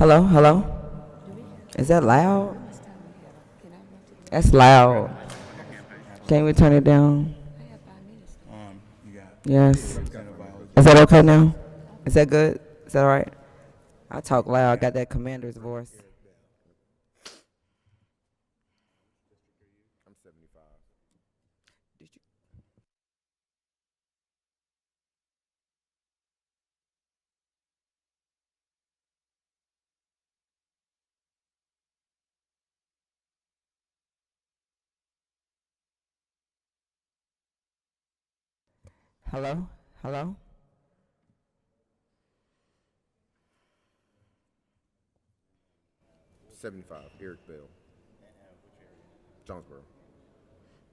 Hello, hello. Is that loud? That's loud. Can we turn it down? Yes. Is that okay now? Is that good? Is that all right? I talk loud. I got that commander's voice. I'm 75. Did you? Hello, hello. 75. Eric Bell. Jonesboro.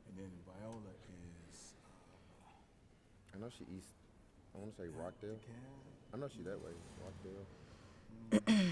And then Viola is I know she east. I want to say Rockdale. DeKalb. I know she that way. Rockdale.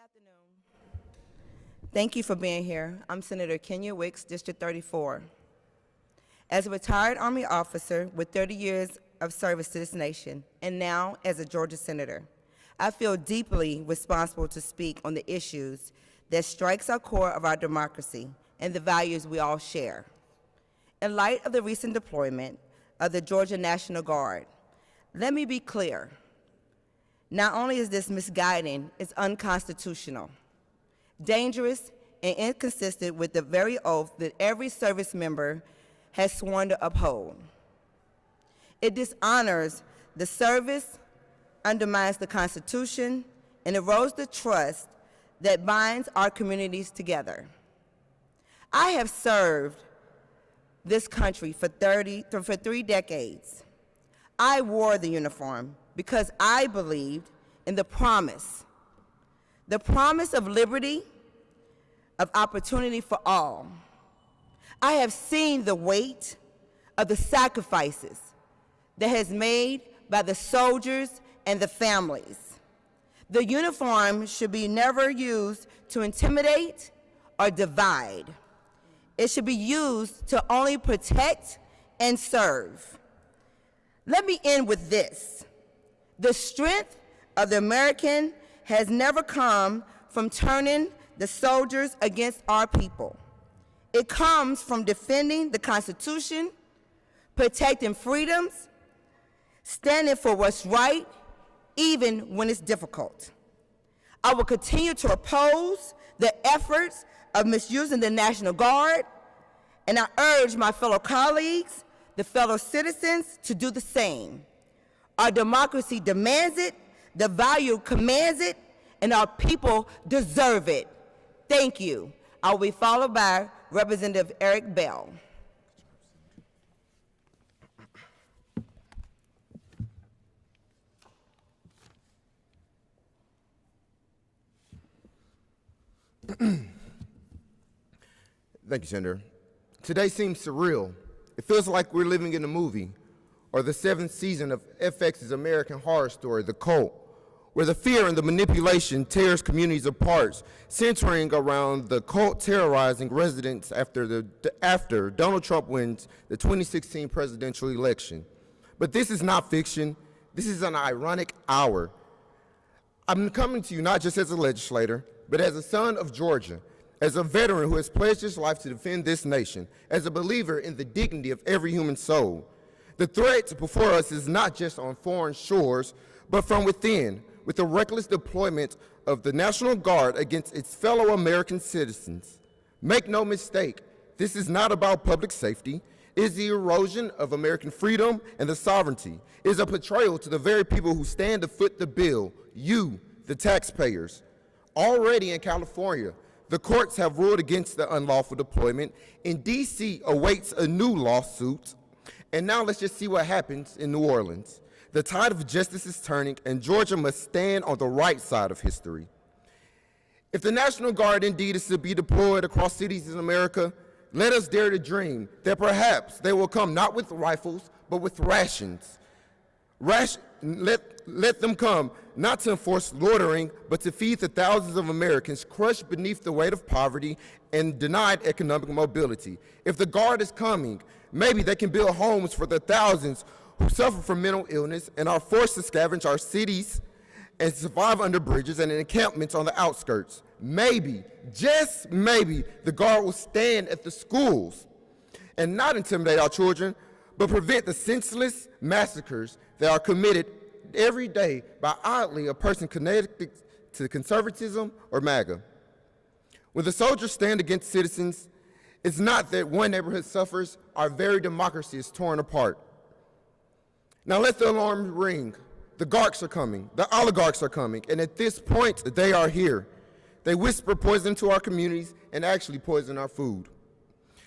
afternoon. Thank you for being here. I'm Senator Kenya Wicks, District 34. As a retired Army officer with 30 years of service to this nation, and now as a Georgia Senator, I feel deeply responsible to speak on the issues that strikes our core of our democracy and the values we all share. In light of the recent deployment of the Georgia National Guard, let me be clear. Not only is this misguiding, it's unconstitutional, dangerous, and inconsistent with the very oath that every service member has sworn to uphold. It dishonors the service, undermines the Constitution, and erodes the trust that binds our communities together. I have served this country for 3 decades. I wore the uniform because I believed in the promise of liberty, of opportunity for all. I have seen the weight of the sacrifices that has made by the soldiers and the families. The uniform should be never used to intimidate or divide. It should be used to only protect and serve. Let me end with this. The strength of the American has never come from turning the soldiers against our people. It comes from defending the Constitution, protecting freedoms, standing for what's right, even when it's difficult. I will continue to oppose the efforts of misusing the National Guard, and I urge my fellow colleagues, the fellow citizens, to do the same. Our democracy demands it, the value commands it, and our people deserve it. Thank you. I will be followed by Representative Eric Bell. Thank you, Senator. Today seems surreal. It feels like we're living in a movie, or the 7th season of FX's American Horror Story, The Cult, where the fear and the manipulation tears communities apart, centering around the cult terrorizing residents after Donald Trump wins the 2016 presidential election. But this is not fiction. This is an ironic hour. I'm coming to you not just as a legislator, but as a son of Georgia, as a veteran who has pledged his life to defend this nation, as a believer in the dignity of every human soul. The threat before us is not just on foreign shores, but from within, with the reckless deployment of the National Guard against its fellow American citizens. Make no mistake, this is not about public safety. It is the erosion of American freedom and the sovereignty. It is a betrayal to the very people who stand to foot the bill, you, the taxpayers. Already in California, the courts have ruled against the unlawful deployment. In D.C. awaits a new lawsuit. And now let's just see what happens in New Orleans. The tide of justice is turning, and Georgia must stand on the right side of history. If the National Guard indeed is to be deployed across cities in America, let us dare to dream that perhaps they will come not with rifles, but with rations. Let them come not to enforce loitering, but to feed the thousands of Americans crushed beneath the weight of poverty and denied economic mobility. If the Guard is coming, maybe they can build homes for the thousands who suffer from mental illness and are forced to scavenge our cities and survive under bridges and in encampments on the outskirts. Maybe, just maybe, the Guard will stand at the schools and not intimidate our children, but prevent the senseless massacres that are committed every day by oddly a person connected to conservatism or MAGA. When the soldiers stand against citizens, it's not that one neighborhood suffers, our very democracy is torn apart. Now let the alarm ring. The Garks are coming, the oligarchs are coming, and at this point, they are here. They whisper poison to our communities and actually poison our food,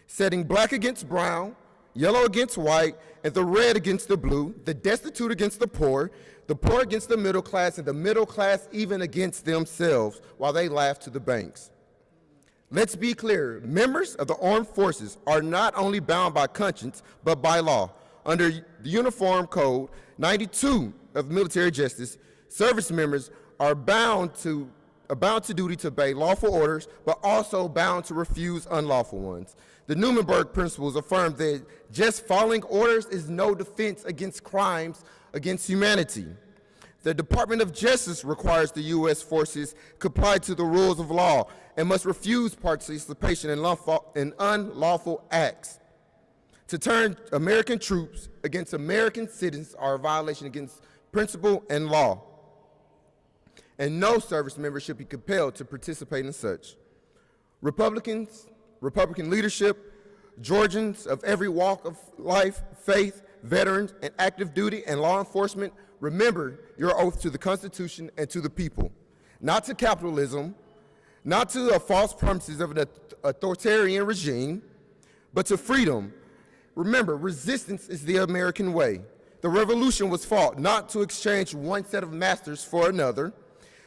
setting black against brown, yellow against white, and the red against the blue, the destitute against the poor against the middle class, and the middle class even against themselves, while they laugh to the banks. Let's be clear, members of the armed forces are not only bound by conscience, but by law. Under the Uniform Code 92 of Military Justice, service members are bound to bound to duty to obey lawful orders, but also bound to refuse unlawful ones. The Nuremberg principles affirm that just following orders is no defense against crimes against humanity. The Department of Justice requires the U.S. forces comply to the rules of law and must refuse participation in unlawful acts. To turn American troops against American citizens are a violation against principle and law, and no service member should be compelled to participate in such. Republican leadership, Georgians of every walk of life, faith, veterans, and active duty and law enforcement, remember your oath to the Constitution and to the people, not to capitalism, not to the false promises of an authoritarian regime, but to freedom. Remember, resistance is the American way. The revolution was fought not to exchange one set of masters for another,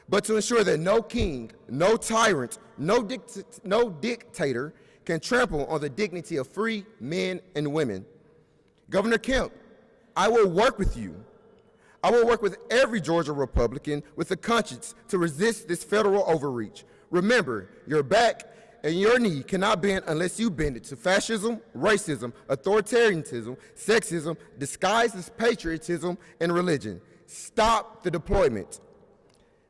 but to ensure that no king, no tyrant, no dictator can trample on the dignity of free men and women. Governor Kemp, I will work with you. I will work with every Georgia Republican with a conscience to resist this federal overreach. Remember, your back and your knee cannot bend unless you bend it to fascism, racism, authoritarianism, sexism, disguised as patriotism, and religion. Stop the deployment.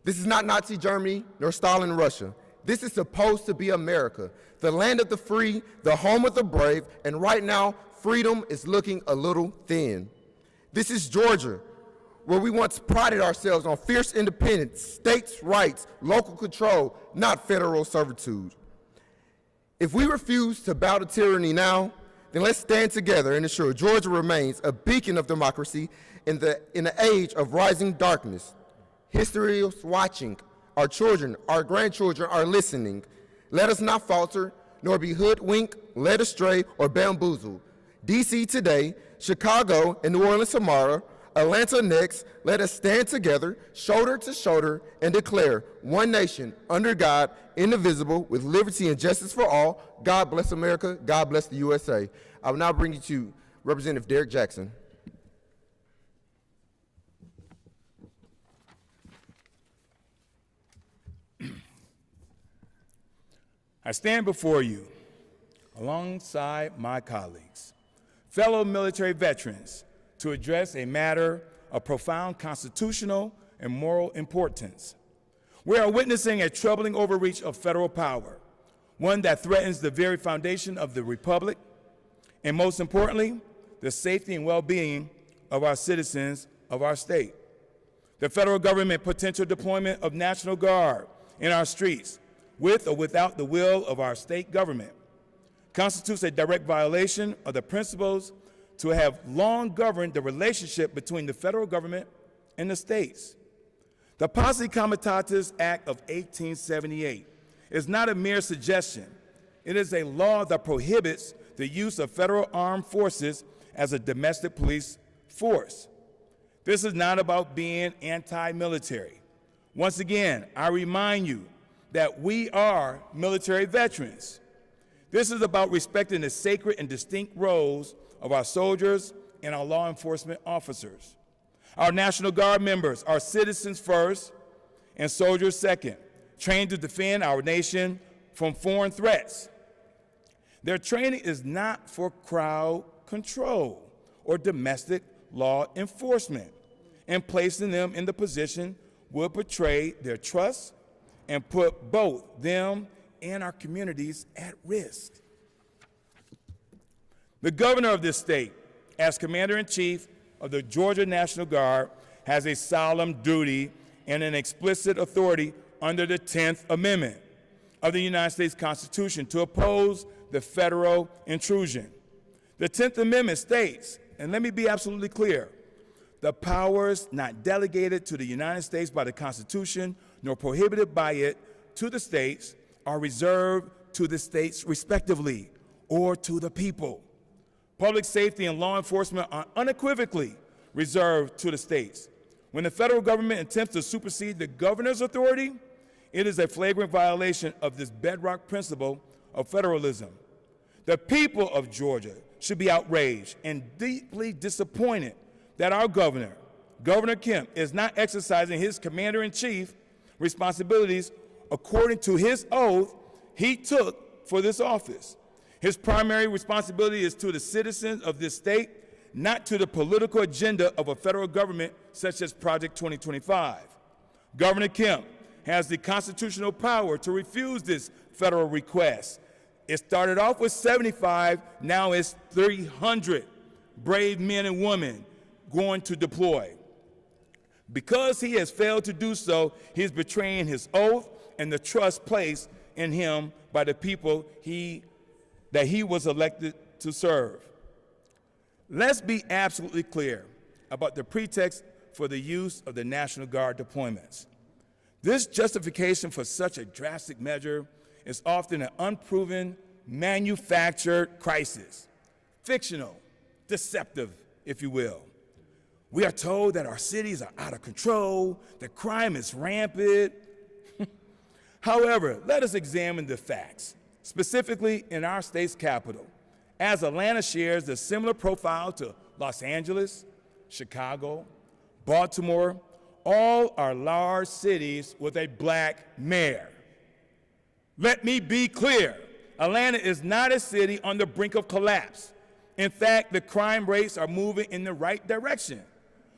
This is not Nazi Germany nor Stalin Russia. This is supposed to be America, the land of the free, the home of the brave, and right now, freedom is looking a little thin. This is Georgia, where we once prided ourselves on fierce independence, states' rights, local control, not federal servitude. If we refuse to bow to tyranny now, then let's stand together and ensure Georgia remains a beacon of democracy in the age of rising darkness. History is watching. Our children, our grandchildren are listening. Let us not falter, nor be hoodwinked, led astray, or bamboozled. D.C. today, Chicago and New Orleans tomorrow, Atlanta next. Let us stand together, shoulder to shoulder, and declare one nation, under God, indivisible, with liberty and justice for all. God bless America. God bless the USA. I will now bring you to Representative Derrick Jackson. I stand before you alongside my colleagues, fellow military veterans, to address a matter of profound constitutional and moral importance. We are witnessing a troubling overreach of federal power, one that threatens the very foundation of the republic, and most importantly, the safety and well-being of our citizens of our state. The federal government potential deployment of National Guard in our streets, with or without the will of our state government, constitutes a direct violation of the principles to have long governed the relationship between the federal government and the states. The Posse Comitatus Act of 1878 is not a mere suggestion. It is a law that prohibits the use of federal armed forces as a domestic police force. This is not about being anti-military. Once again, I remind you that we are military veterans. This is about respecting the sacred and distinct roles of our soldiers and our law enforcement officers. Our National Guard members are citizens first and soldiers second, trained to defend our nation from foreign threats. Their training is not for crowd control or domestic law enforcement, and placing them in the position would betray their trust and put both them and our communities at risk. The governor of this state, as Commander-in-Chief of the Georgia National Guard, has a solemn duty and an explicit authority under the 10th Amendment of the United States Constitution to oppose the federal intrusion. The 10th Amendment states, and let me be absolutely clear, the powers not delegated to the United States by the Constitution nor prohibited by it to the states are reserved to the states respectively or to the people. Public safety and law enforcement are unequivocally reserved to the states. When the federal government attempts to supersede the governor's authority, it is a flagrant violation of this bedrock principle of federalism. The people of Georgia should be outraged and deeply disappointed that our governor, Governor Kemp, is not exercising his commander-in-chief responsibilities according to his oath he took for this office. His primary responsibility is to the citizens of this state, not to the political agenda of a federal government such as Project 2025. Governor Kemp has the constitutional power to refuse this federal request. It started off with 75, now it's 300 brave men and women going to deploy. Because he has failed to do so, he is betraying his oath and the trust placed in him by the people that he was elected to serve. Let's be absolutely clear about the pretext for the use of the National Guard deployments. This justification for such a drastic measure is often an unproven, manufactured crisis, fictional, deceptive, if you will. We are told that our cities are out of control, that crime is rampant. However, let us examine the facts, specifically in our state's capital, as Atlanta shares a similar profile to Los Angeles, Chicago, Baltimore. All are large cities with a black mayor. Let me be clear, Atlanta is not a city on the brink of collapse. In fact, the crime rates are moving in the right direction.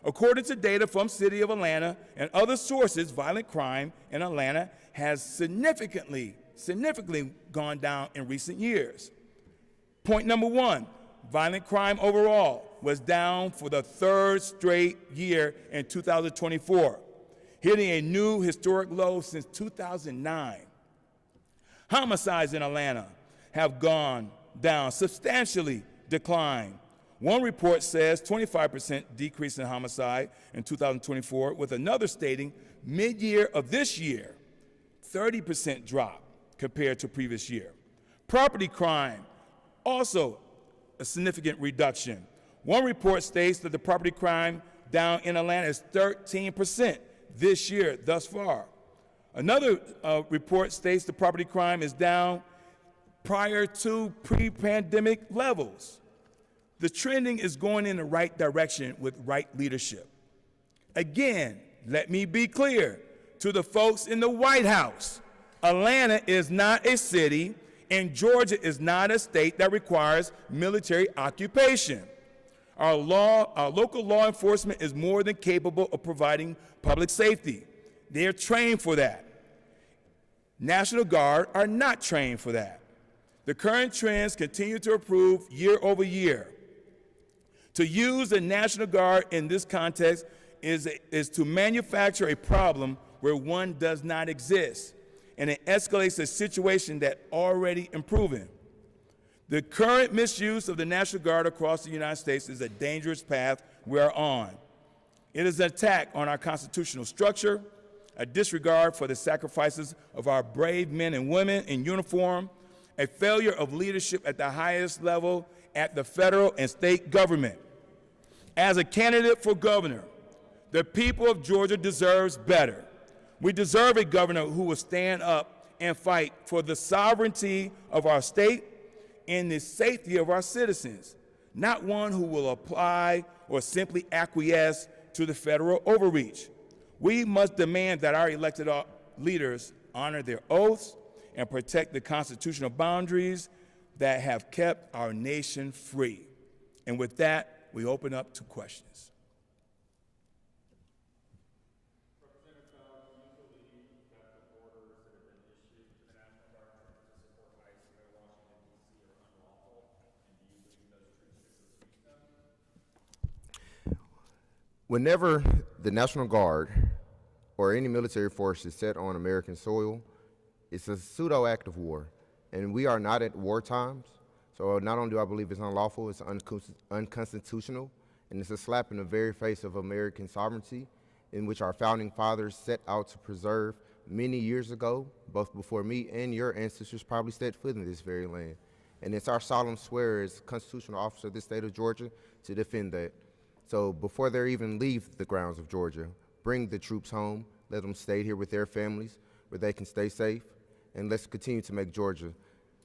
According to data from City of Atlanta and other sources, violent crime in Atlanta has significantly gone down in recent years. Point number one, violent crime overall was down for the third straight year in 2024, hitting a new historic low since 2009. Homicides in Atlanta have gone down, substantially declined. One report says 25% decrease in homicide in 2024, with another stating mid-year of this year, 30% drop compared to previous year. Property crime, also a significant reduction. One report states that the property crime down in Atlanta is 13% this year thus far. Another report states the property crime is down prior to pre-pandemic levels. The trending is going in the right direction with right leadership. Again, let me be clear to the folks in the White House. Atlanta is not a city, and Georgia is not a state that requires military occupation. Our local law enforcement is more than capable of providing public safety. They are trained for that. National Guard are not trained for that. The current trends continue to improve year over year. To use the National Guard in this context is to manufacture a problem where one does not exist, and it escalates a situation that already improving. The current misuse of the National Guard across the United States is a dangerous path we are on. It is an attack on our constitutional structure, a disregard for the sacrifices of our brave men and women in uniform, a failure of leadership at the highest level at the federal and state government. As a candidate for governor, the people of Georgia deserves better. We deserve a governor who will stand up and fight for the sovereignty of our state and the safety of our citizens, not one who will apply or simply acquiesce to the federal overreach. We must demand that our elected leaders honor their oaths and protect the constitutional boundaries that have kept our nation free. And with that, we open up to questions. Whenever the National Guard or any military force is set on American soil, it's a pseudo act of war, and we are not at war times. So not only do I believe it's unlawful, it's unconstitutional, and it's a slap in the very face of American sovereignty, in which our founding fathers set out to preserve many years ago, both before me and your ancestors probably stepped foot in this very land. And it's our solemn swear as constitutional officer of the state of Georgia to defend that. So before they even leave the grounds of Georgia, bring the troops home, let them stay here with their families where they can stay safe, and let's continue to make Georgia,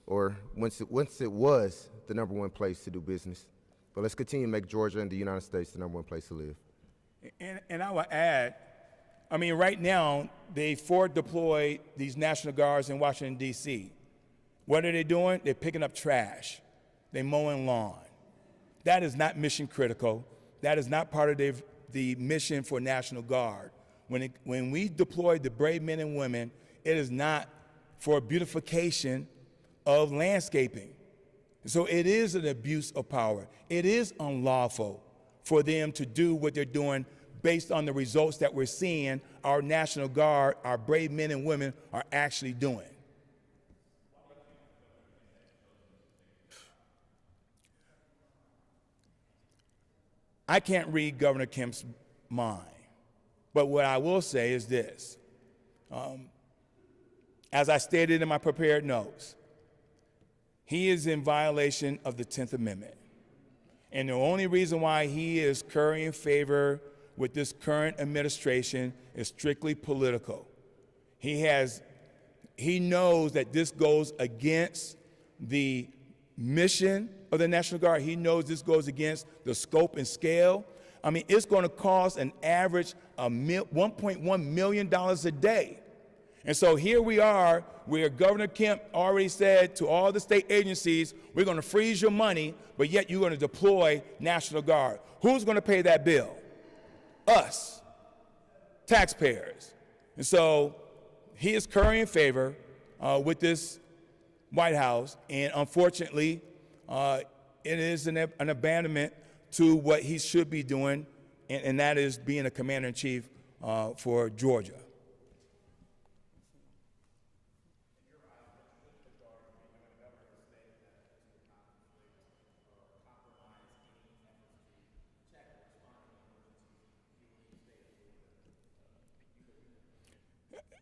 or once it was the #1 place to do business, but let's continue to make Georgia and the United States the #1 place to live. And I will add, I mean, right now, they forward deploy these National Guards in Washington, D.C. What are they doing? They're picking up trash. They're mowing lawn. That is not mission critical. That is not part of the mission for National Guard. When we deploy the brave men and women, it is not for beautification of landscaping. So it is an abuse of power. It is unlawful for them to do what they're doing based on the results that we're seeing our National Guard, our brave men and women are actually doing. I can't read Governor Kemp's mind, but what I will say is this. As I stated in my prepared notes, he is in violation of the 10th Amendment. And the only reason why he is currying favor with this current administration is strictly political. He knows that this goes against the mission of the National Guard. He knows this goes against the scope and scale. I mean, it's going to cost an average of $1.1 million a day. And so here we are, where Governor Kemp already said to all the state agencies, we're going to freeze your money, but yet you're going to deploy National Guard. Who's going to pay that bill? Us, taxpayers. And so he is currying favor with this White House, and unfortunately, it is an abandonment to what he should be doing, and that is being a commander-in-chief for Georgia.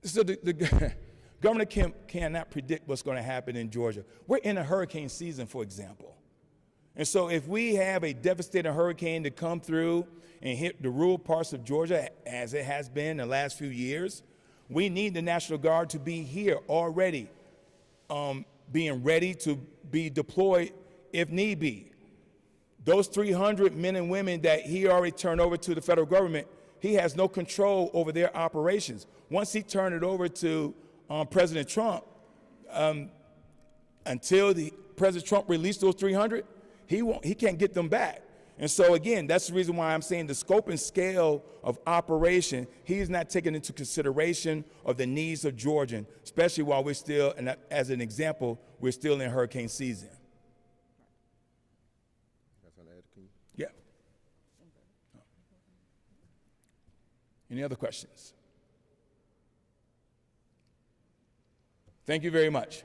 So Governor Kemp cannot predict what's going to happen in Georgia. We're in a hurricane season, for example. And so if we have a devastating hurricane to come through and hit the rural parts of Georgia, as it has been the last few years, we need the National Guard to be here already, being ready to be deployed if need be. Those 300 men and women that he already turned over to the federal government, he has no control over their operations. Once he turned it over to President Trump, until President Trump released those 300, he can't get them back. And so again, that's the reason why I'm saying the scope and scale of operation, he's not taking into consideration of the needs of Georgians, especially while we're still, and as an example, we're still in hurricane season. Yeah. Any other questions? Thank you very much.